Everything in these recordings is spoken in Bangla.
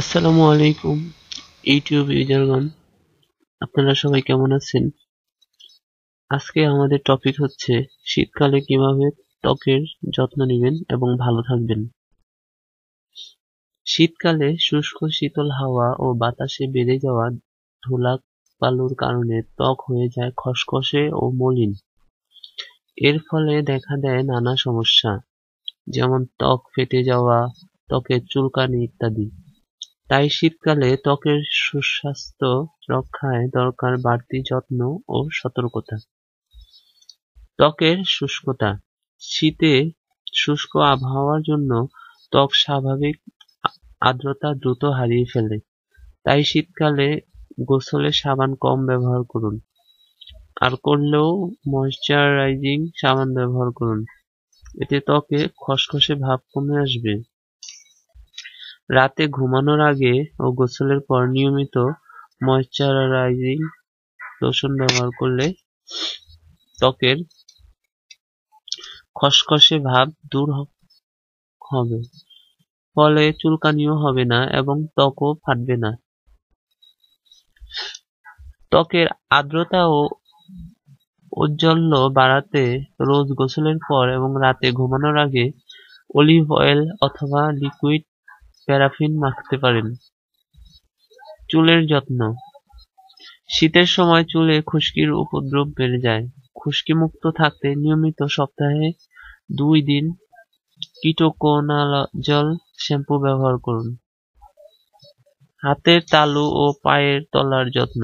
আসসালামু আলাইকুম ইউটিউব ইউজারগণ, আপনারা সবাই কেমন আছেন? আজকে আমাদের টপিক হচ্ছে শীতকালে কিভাবে ত্বকের যত্ন নেবেন এবং ভালো থাকবেন। শীতকালে শুষ্ক শীতল হাওয়া ও বাতাসে বেড়ে যাওয়া ধুলাবালুর কারণে ত্বক হয়ে যায় খসখসে ও মলিন। এর ফলে দেখা দেয় নানা সমস্যা, যেমন ত্বক ফেটে যাওয়া, ত্বকের চুলকানি ইত্যাদি। তাই শীতকালে ত্বকের সুস্বাস্থ্য রক্ষায় দরকার বাড়তি যত্ন ও সতর্কতা। ত্বকের শুষ্কতা। শীতে শুষ্ক আবহাওয়ার জন্য ত্বক স্বাভাবিক আর্দ্রতা দ্রুত হারিয়ে ফেলে। তাই শীতকালে গোসলে সাবান কম ব্যবহার করুন, আর করলেও ময়েশ্চারাইজিং সাবান ব্যবহার করুন। এতে ত্বকে খসখসে ভাব কমে আসবে। রাতে ঘুমানোর আগে ও গোসলের পর নিয়মিত ময়েশ্চারাইজিং লোশন ব্যবহার করলে ত্বকের খসখসে ভাব দূর হবে, ফলে চুলকানিও হবে না এবং ত্বকও ফাটবে না। ত্বকের আর্দ্রতা ও ঔজ্জ্বল্য বাড়াতে রোজ গোসলের পর এবং রাতে ঘুমানোর আগে অলিভ অয়েল অথবা লিকুইড প্যারাফিন মাখতে পারেন। চুলের যত্ন। শীতের সময় চুলে খুশকির উপদ্রব বেড়ে যায়। খুশকি মুক্ত থাকতে নিয়মিত সপ্তাহে 2 দিন কিটোকোনাজল শ্যাম্পু ব্যবহার করুন। হাতের তালু ও পায়ের তলার যত্ন।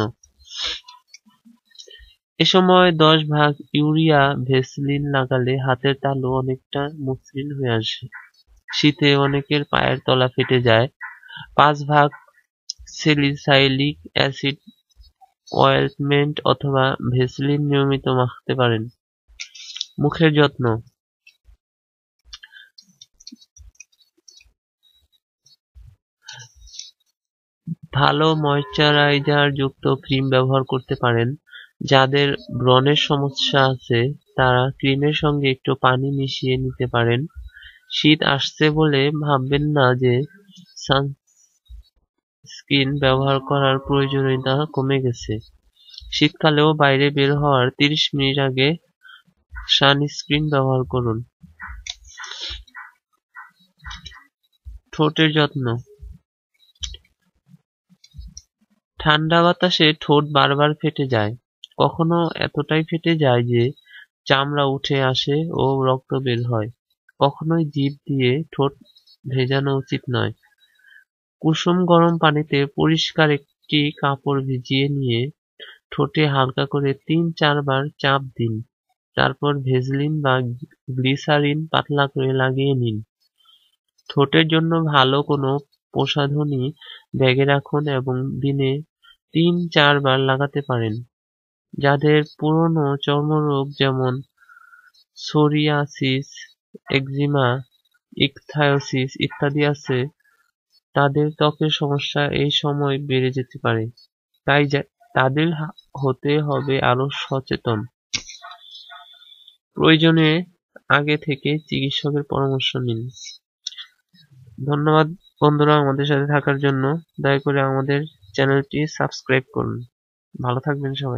এ সময় 10 ভাগ ইউরিয়া ভেসলিন লাগালে হাতের তালু অনেকটা মসৃণ হয়ে আসে। শীতে অনেকের পায়ের তলা ফেটে যায়। 5 ভাগ স্যালিসাইলিক অ্যাসিড অয়েন্টমেন্ট অথবা ভেসলিন নিয়মিত মাখতে পারেন। মুখের যত্ন। ভালো ময়েশ্চারাইজার যুক্ত ক্রিম ব্যবহার করতে পারেন। যাদের ব্রণের সমস্যা আছে তারা ক্রিমের সঙ্গে একটু পানি মিশিয়ে নিতে পারেন। শীত আসছে বলে ভাববেন না যে সানস্ক্রিন ব্যবহার করার প্রয়োজনীয়তা কমে গেছে। শীতকালেও বাইরে বের হওয়ার 30 মিনিট আগে সানস্ক্রিন ব্যবহার করুন। ঠোঁটের যত্ন। ঠান্ডা বাতাসে ঠোঁট বারবার ফেটে যায়, কখনো এতটাই ফেটে যায় যে চামড়া উঠে আসে ও রক্ত বের হয়। কখনোই জিভ দিয়ে ঠোঁট ভেজানো উচিত নয়। কুসুম গরম পানিতে পরিষ্কার একটি কাপড় ভিজিয়ে নিয়ে ঠোঁটে হালকা করে 3-4 বার চাপ দিন। তারপর ভেসলিন বা গ্লিসারিন পাতলা করে লাগিয়ে নিন। ঠোঁটের জন্য ভালো কোনো প্রসাধনী ব্যাগে রাখুন এবং দিনে 3-4 বার লাগাতে পারেন। যাদের পুরনো চর্মরোগ যেমন সোরিয়াসিস, একজিমা, ইকথিওসিস ইত্যাদি আছে, তাদের ত্বকের সমস্যা এই সময় বেড়ে যেতে পারে। তাই তাদের হতে হবে আরো সচেতন। প্রয়োজনে আগে থেকে চিকিৎসকের পরামর্শ নিন। ধন্যবাদ বন্ধুরা আমাদের সাথে থাকার জন্য। দয়া করে আমাদের চ্যানেলটি সাবস্ক্রাইব করুন। ভালো থাকবেন সবাই।